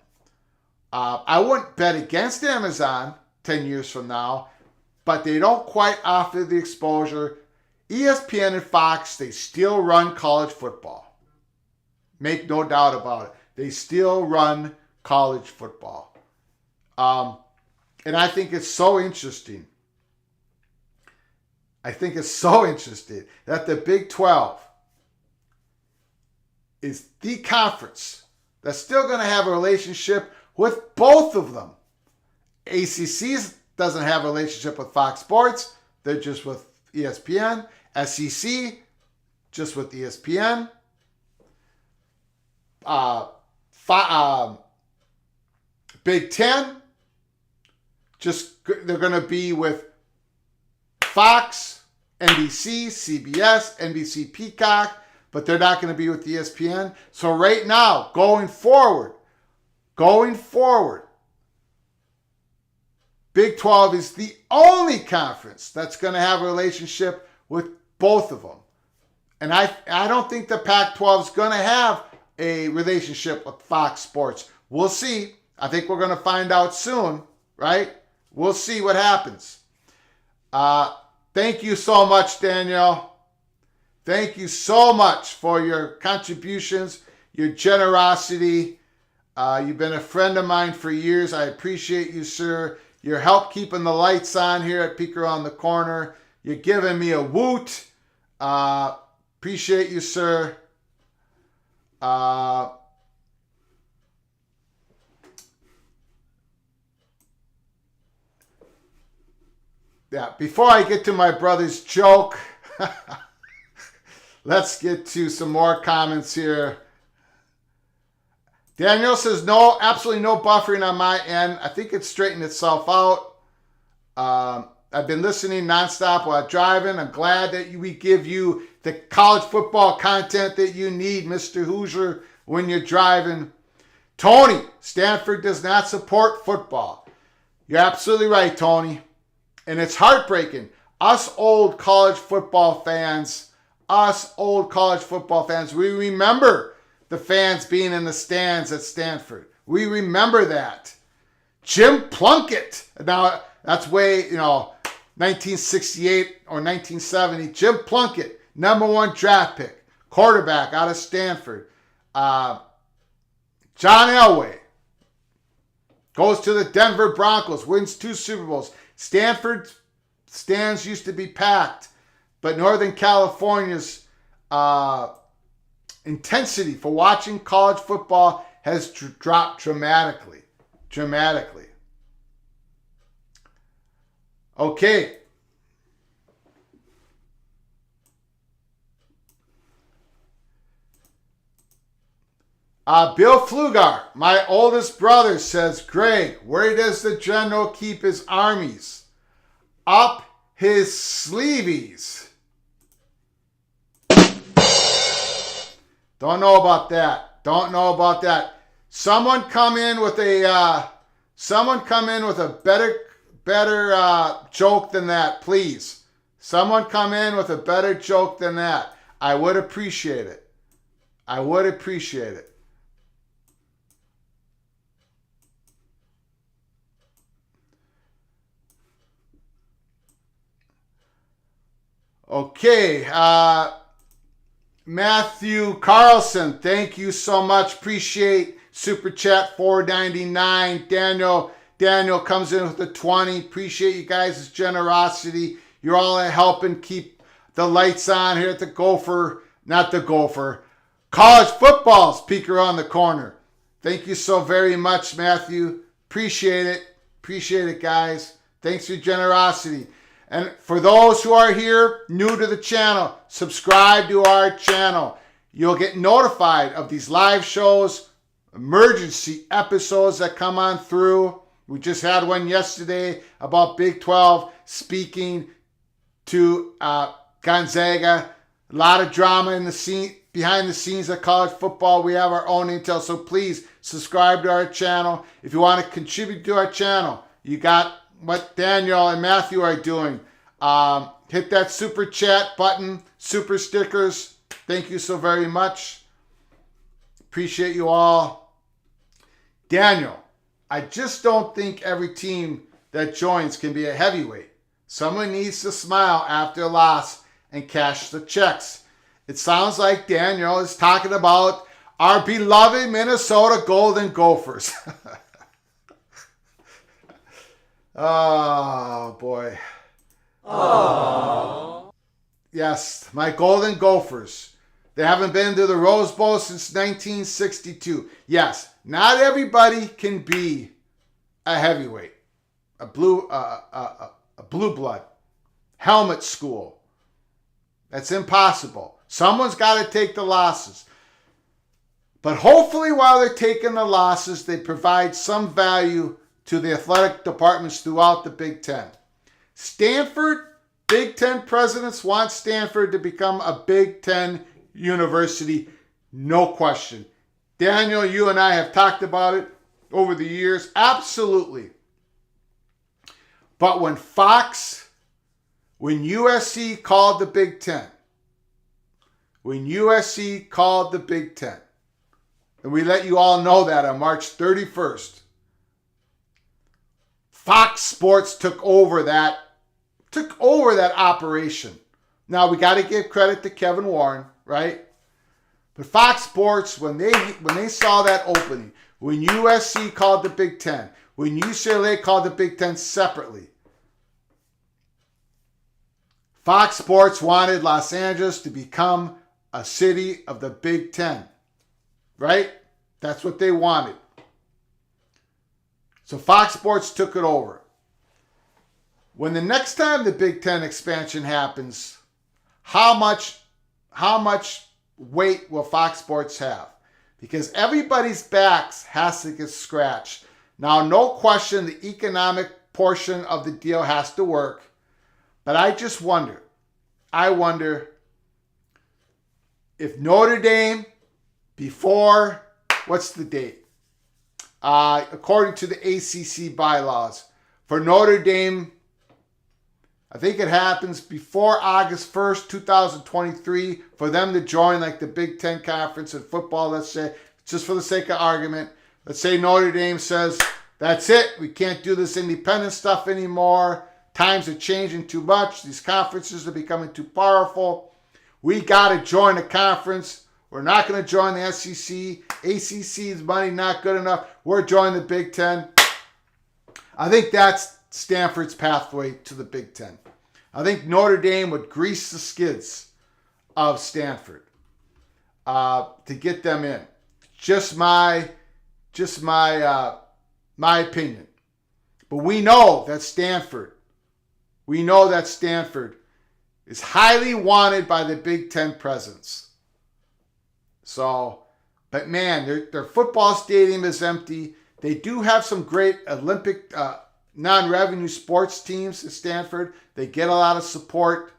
I wouldn't bet against Amazon 10 years from now, but they don't quite offer the exposure. ESPN and Fox, they still run college football. Make no doubt about it. They still run college football. And I think it's so interesting. I think it's so interesting that the Big 12 is the conference that's still going to have a relationship with both of them. ACC doesn't have a relationship with Fox Sports. They're just with ESPN. SEC, just with ESPN. Big Ten, they're going to be with Fox, NBC, CBS, NBC Peacock, but they're not going to be with ESPN. So right now, going forward, Big 12 is the only conference that's going to have a relationship with both of them. And I don't think the Pac-12 is going to have a relationship with Fox Sports. We'll see. I think we're going to find out soon, right? We'll see what happens. Thank you so much, Danielle. Thank you so much for your contributions, your generosity. You've been a friend of mine for years. I appreciate you, sir. Your help keeping the lights on here at Peek Around the Corner. You're giving me a woot. Appreciate you, sir. Yeah, before I get to my brother's joke, let's get to some more comments here. Daniel says, no, absolutely no buffering on my end. I think it's straightened itself out. I've been listening nonstop while driving. I'm glad that we give you the college football content that you need, Mr. Hoosier, when you're driving. Tony, Stanford does not support football. You're absolutely right, Tony. And it's heartbreaking. Us old college football fans, we remember the fans being in the stands at Stanford. We remember that. Jim Plunkett. Now, that's way, 1968 or 1970. Jim Plunkett, number 1 draft pick, quarterback out of Stanford. John Elway goes to the Denver Broncos, wins 2 Super Bowls. Stanford stands used to be packed, but Northern California's intensity for watching college football has dropped dramatically. Okay. Bill Pflugar, my oldest brother, says, Greg, where does the general keep his armies? Up his sleeveys. Don't know about that. Someone come in with a better joke than that, please. Someone come in with a better joke than that. I would appreciate it. Okay, Matthew Carlson, thank you so much. Appreciate Super Chat $4.99. Daniel comes in with a 20. Appreciate you guys' generosity. You're all helping keep the lights on here at the College football speaker on the corner. Thank you so very much, Matthew. Appreciate it, guys. Thanks for your generosity. And for those who are here, new to the channel, subscribe to our channel. You'll get notified of these live shows, emergency episodes that come on through. We just had one yesterday about Big 12 speaking to Gonzaga. A lot of drama in the scene, behind the scenes of college football. We have our own intel, so please subscribe to our channel. If you want to contribute to our channel, you got what Daniel and Matthew are doing. Hit that super chat button, super stickers. Thank you so very much. Appreciate you all. Daniel, I just don't think every team that joins can be a heavyweight. Someone needs to smile after a loss and cash the checks. It sounds like Daniel is talking about our beloved Minnesota Golden Gophers. Oh, boy. Oh. Yes, my Golden Gophers. They haven't been to the Rose Bowl since 1962. Yes, not everybody can be a heavyweight, a blue blood, helmet school. That's impossible. Someone's got to take the losses. But hopefully while they're taking the losses, they provide some value to the athletic departments throughout the Big Ten. Stanford, Big Ten presidents want Stanford to become a Big Ten university, no question. Daniel, you and I have talked about it over the years. Absolutely. But when USC called the Big Ten, and we let you all know that on March 31st, Fox Sports took over that operation. Now we got to give credit to Kevin Warren, right? But Fox Sports, when they saw that opening, when USC called the Big Ten, when UCLA called the Big Ten separately, Fox Sports wanted Los Angeles to become a city of the Big Ten, right? That's what they wanted. So Fox Sports took it over. When the next time the Big Ten expansion happens, how much weight will Fox Sports have? Because everybody's backs has to get scratched. Now, no question, the economic portion of the deal has to work. But I wonder, if Notre Dame before, what's the date? According to the ACC bylaws, for Notre Dame, I think it happens before August 1st, 2023, for them to join like the Big Ten Conference in football, let's say, just for the sake of argument. Let's say Notre Dame says, that's it, we can't do this independent stuff anymore. Times are changing too much. These conferences are becoming too powerful. We got to join a conference. We're not going to join the SEC. ACC's money not good enough. We're joining the Big Ten. I think that's Stanford's pathway to the Big Ten. I think Notre Dame would grease the skids of Stanford to get them in. Just my opinion. But we know that Stanford is highly wanted by the Big Ten presence. So, but man, their football stadium is empty. They do have some great Olympic non-revenue sports teams at Stanford. They get a lot of support.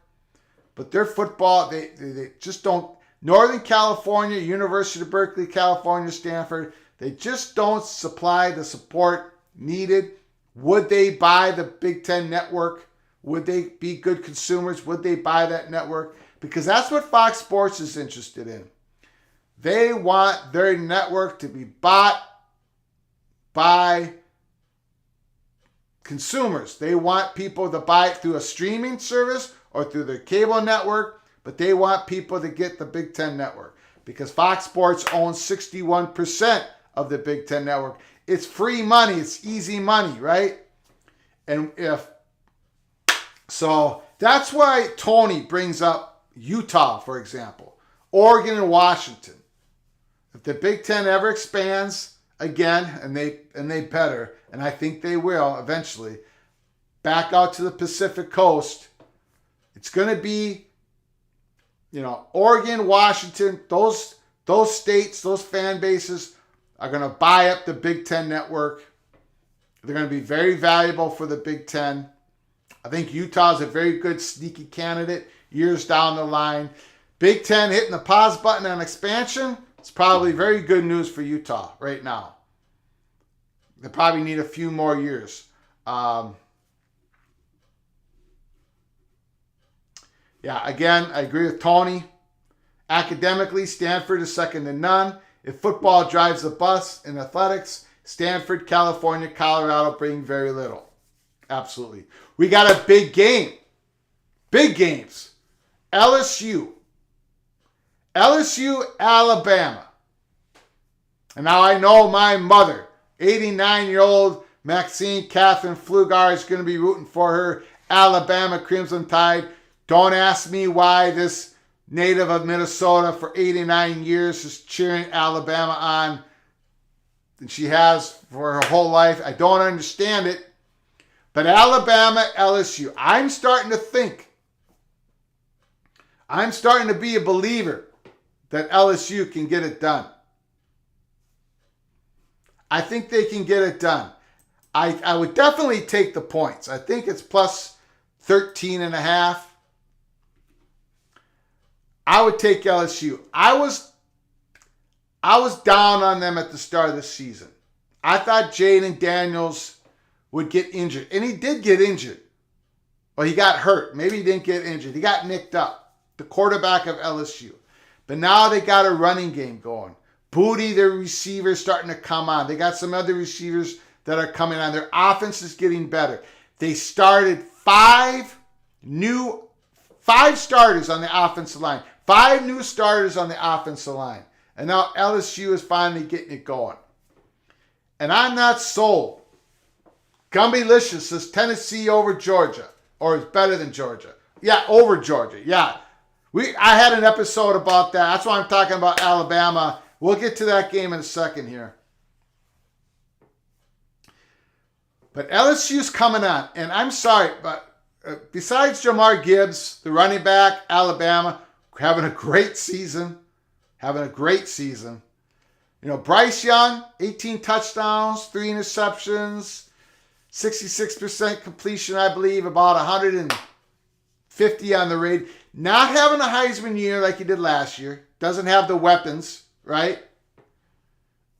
But their football, they just don't. Northern California, University of Berkeley, California, Stanford, they just don't supply the support needed. Would they buy the Big Ten network? Would they be good consumers? Would they buy that network? Because that's what Fox Sports is interested in. They want their network to be bought by consumers. They want people to buy it through a streaming service or through their cable network, but they want people to get the Big Ten network because Fox Sports owns 61% of the Big Ten network. It's free money. It's easy money, right? So that's why Tony brings up Utah, for example, Oregon and Washington. If the Big Ten ever expands again, and they better, and I think they will eventually, back out to the Pacific Coast, it's going to be, Oregon, Washington, those states, those fan bases are going to buy up the Big Ten network. They're going to be very valuable for the Big Ten. I think Utah is a very good sneaky candidate years down the line. Big Ten hitting the pause button on expansion, it's probably very good news for Utah right now. They probably need a few more years. Again, I agree with Tony. Academically, Stanford is second to none. If football drives the bus in athletics, Stanford, California, Colorado bring very little. Absolutely. We got a big game. Big games. LSU, Alabama. And now I know my mother, 89-year-old Maxine Catherine Flugar, is going to be rooting for her Alabama Crimson Tide. Don't ask me why this native of Minnesota for 89 years is cheering Alabama on. And she has for her whole life. I don't understand it. But Alabama, LSU, I'm starting to be a believer that LSU can get it done. I think they can get it done. I would definitely take the points. I think it's plus 13.5. I would take LSU. I was down on them at the start of the season. I thought Jaden Daniels would get injured. And he did get injured. Well, he got hurt. Maybe he didn't get injured. He got nicked up. The quarterback of LSU. But now they got a running game going. Booty, their receiver, starting to come on. They got some other receivers that are coming on. Their offense is getting better. They started five starters on the offensive line. 5 new starters on the offensive line. And now LSU is finally getting it going. And I'm not sold. Gumbylicious says Tennessee over Georgia. Or is better than Georgia. Yeah, over Georgia. Yeah. I had an episode about that. That's why I'm talking about Alabama. We'll get to that game in a second here. But LSU's coming on. And I'm sorry, but besides Jamar Gibbs, the running back, Alabama, having a great season. Bryce Young, 18 touchdowns, 3 interceptions, 66% completion, I believe, about 150 on the rate. Not having a Heisman year like he did last year. doesn't have the weapons, right?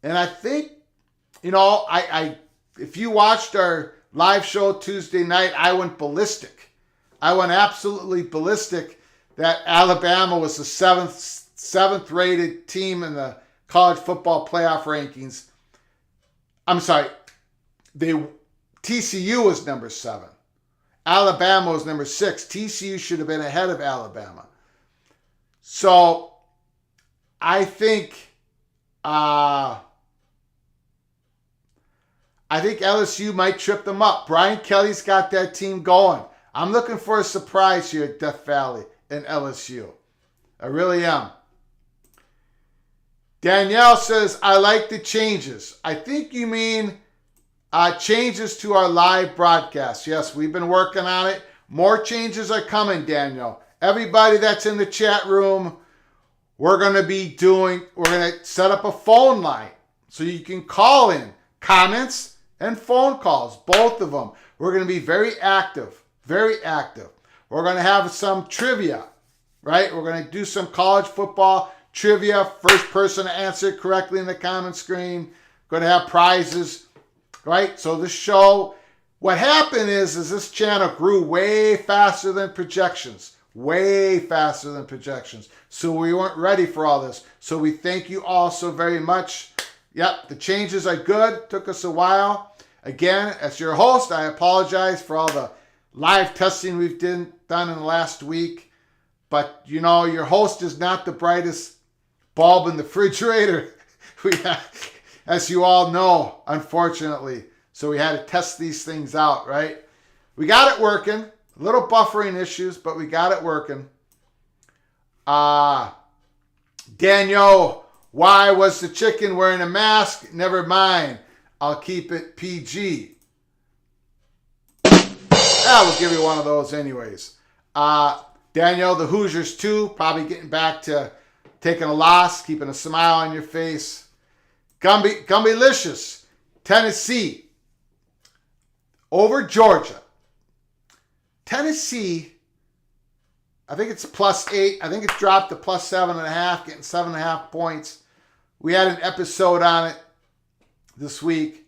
And I think, I if you watched our live show Tuesday night, I went ballistic. I went absolutely ballistic that Alabama was the seventh rated team in the college football playoff rankings. I'm sorry, TCU was number 7. Alabama was number 6. TCU should have been ahead of Alabama. So I think LSU might trip them up. Brian Kelly's got that team going. I'm looking for a surprise here at Death Valley and LSU. I really am. Danielle says, I like the changes. I think you mean changes to our live broadcast. Yes, we've been working on it. More changes are coming, Danielle. Everybody that's in the chat room, we're going to set up a phone line so you can call in comments and phone calls, both of them. We're going to be very active, very active. We're going to have some trivia, right? We're going to do some college football trivia. First person to answer it correctly in the comment screen. Going to have prizes, right? So this show, what happened is this channel grew way faster than projections. Way faster than projections. So we weren't ready for all this. So we thank you all so very much. Yep, the changes are good. Took us a while. Again, as your host, I apologize for all the live testing we've done in the last week. But, your host is not the brightest bulb in the refrigerator. As you all know, unfortunately. So we had to test these things out, right? We got it working. A little buffering issues, but we got it working. Daniel, why was the chicken wearing a mask? Never mind. I'll keep it PG. We'll give you one of those anyways. Daniel, the Hoosiers too, probably getting back to taking a loss, keeping a smile on your face. Gumbylicious, Tennessee over Georgia. Tennessee, I think it's +8. I think it's dropped to +7.5, getting 7.5 points. We had an episode on it this week.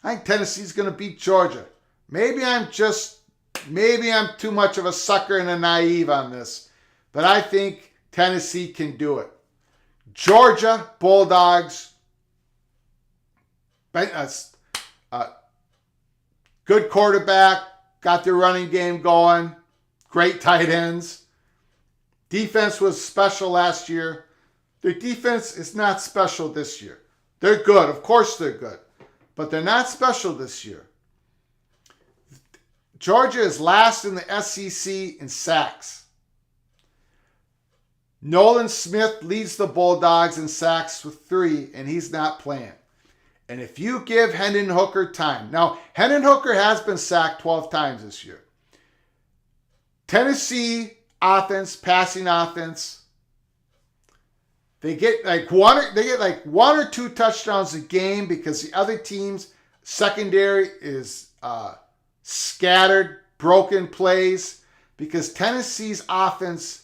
I think Tennessee's going to beat Georgia. Maybe I'm too much of a sucker and a naive on this, but I think Tennessee can do it. Georgia Bulldogs, good quarterback, got their running game going, great tight ends. Defense was special last year. Their defense is not special this year. They're good. Of course they're good. But they're not special this year. Georgia is last in the SEC in sacks. Nolan Smith leads the Bulldogs in sacks with 3, and he's not playing. And if you give Hendon Hooker time. Now, Hendon Hooker has been sacked 12 times this year. Tennessee offense, passing offense, they get like one or two touchdowns a game because the other team's secondary is scattered, broken plays. Because Tennessee's offense,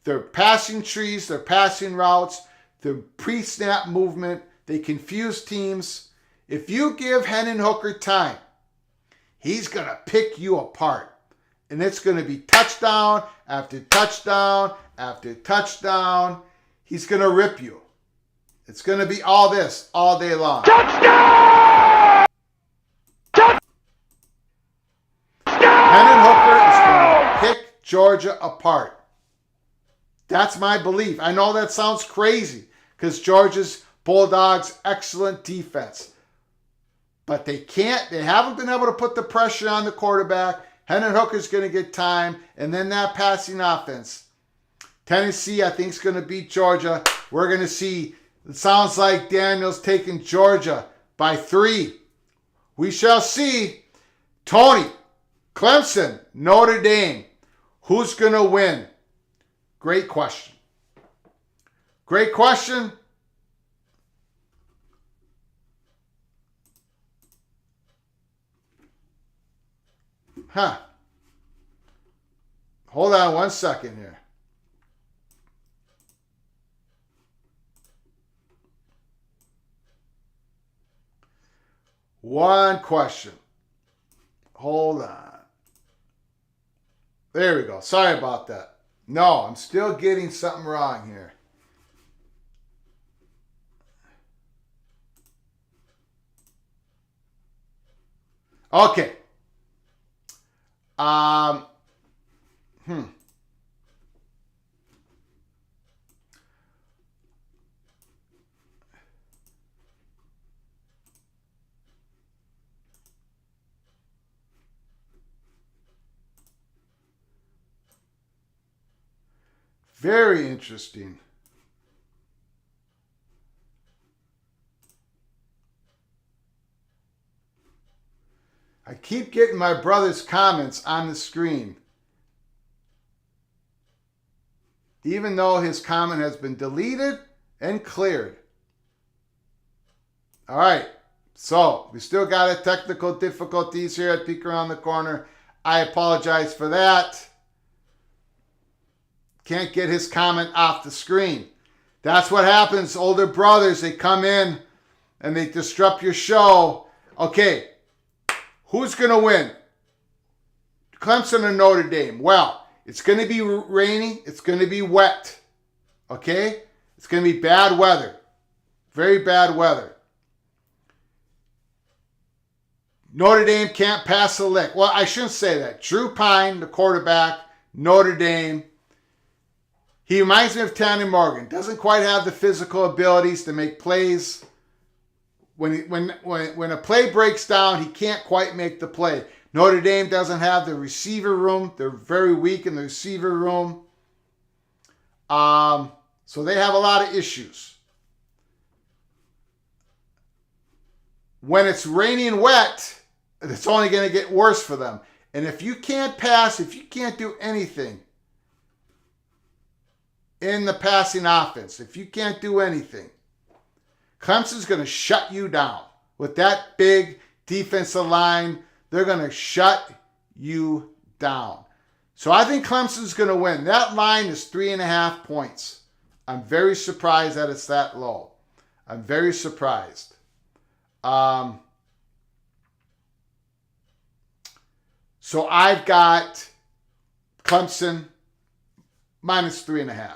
their passing trees, their passing routes, their pre-snap movement, they confuse teams. If you give Hendon Hooker time, he's going to pick you apart. And it's going to be touchdown after touchdown after touchdown. He's going to rip you. It's going to be all this all day long. Touchdown! Hendon Hooker is going to pick Georgia apart. That's my belief. I know that sounds crazy because Georgia's Bulldogs, excellent defense. But they haven't been able to put the pressure on the quarterback. Hendon Hooker's going to get time. And then that passing offense. Tennessee, I think, is going to beat Georgia. We're going to see, it sounds like Daniel's taking Georgia by 3. We shall see. Tony, Clemson, Notre Dame. Who's going to win? Great question. Great question. Hold on one second here. One question. Hold on. There we go. Sorry about that. No, I'm still getting something wrong here. Okay. Very interesting. I keep getting my brother's comments on the screen, even though his comment has been deleted and cleared. All right, so we still got a technical difficulties here at Peek Around the Corner. I apologize for that. Can't get his comment off the screen. That's what happens, older brothers. They come in and they disrupt your show. Okay, who's going to win? Clemson or Notre Dame? Well, it's going to be rainy. It's going to be wet. Okay? It's going to be bad weather. Very bad weather. Notre Dame can't pass a lick. Well, I shouldn't say that. Drew Pine, the quarterback, Notre Dame. He reminds me of Tanner Morgan. Doesn't quite have the physical abilities to make plays. When a play breaks down, he can't quite make the play. Notre Dame doesn't have the receiver room. They're very weak in the receiver room. So they have a lot of issues. When it's rainy and wet, it's only going to get worse for them. And if you can't pass, if you can't do anything in the passing offense, if you can't do anything, Clemson's going to shut you down. With that big defensive line, they're going to shut you down. So I think Clemson's going to win. That line is 3.5 points. I'm very surprised that it's that low. I'm very surprised. So I've got Clemson minus 3.5.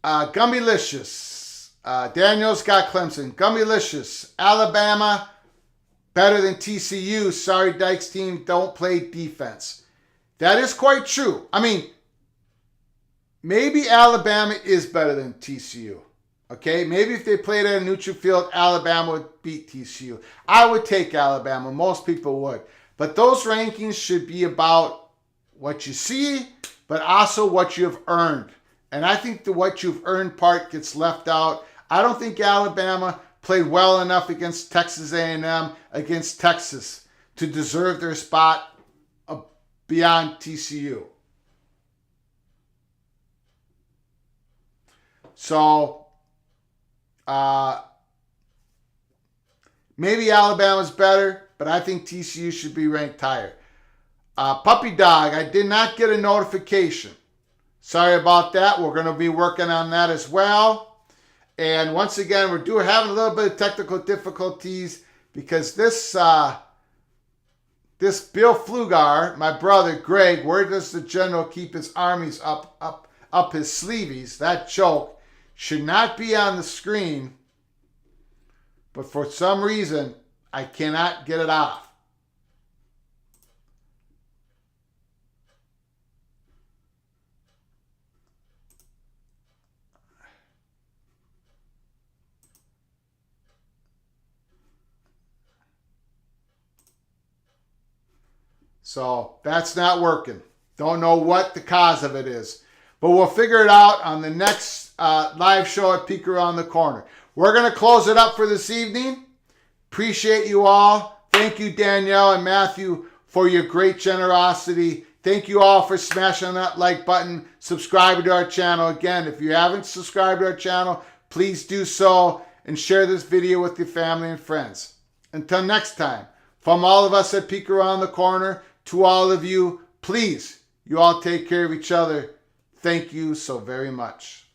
Gummylicious. Daniel's got Clemson. Gummylicious. Alabama, better than TCU. Sorry, Dykes team don't play defense. That is quite true. I mean, maybe Alabama is better than TCU. Okay? Maybe if they played at a neutral field, Alabama would beat TCU. I would take Alabama. Most people would. But those rankings should be about what you see, but also what you have earned. And I think the what you've earned part gets left out. I don't think Alabama played well enough against Texas A&M, against Texas, to deserve their spot beyond TCU. So, maybe Alabama's better, but I think TCU should be ranked higher. Puppy Dog, I did not get a notification. Sorry about that. We're going to be working on that as well. And once again, we're having a little bit of technical difficulties because this Bill Pflugar, my brother Greg, where does the general keep his armies up his sleeves? That joke should not be on the screen, but for some reason, I cannot get it off. So that's not working. Don't know what the cause of it is. But we'll figure it out on the next live show at Peek Around the Corner. We're going to close it up for this evening. Appreciate you all. Thank you, Danielle and Matthew, for your great generosity. Thank you all for smashing that like button, subscribing to our channel. Again, if you haven't subscribed to our channel, please do so and share this video with your family and friends. Until next time, From all of us at Peek Around the Corner, to all of you, please, you all take care of each other. Thank you so very much.